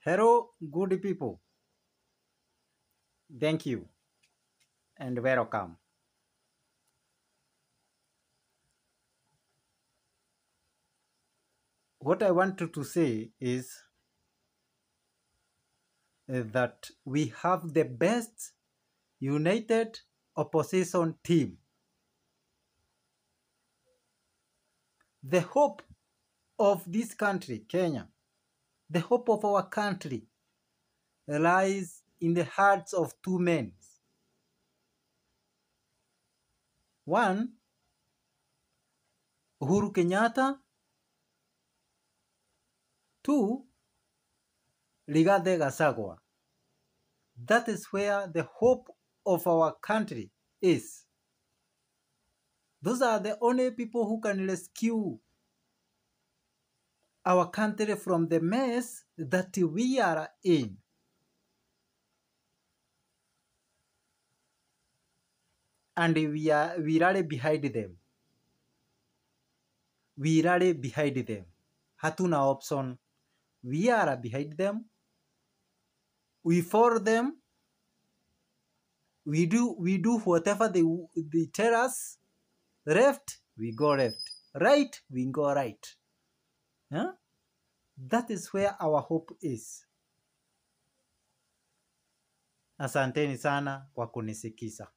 Hello, good people. Thank you and welcome. What I wanted to say is that we have the best united opposition team. The hope of this country, Kenya, the hope of our country lies in the hearts of two men. One, Uhuru Kenyatta. Two, Rigathi Gachagua. That is where the hope of our country is. Those are the only people who can rescue our country from the mess that we are in. And we rally behind them. We rally behind them. Hatuna option. We are behind them. We for them. We do whatever they tell us. Left, we go left. Right, we go right. Huh? That is where our hope is. Asanteni sana kwa kunisikiza.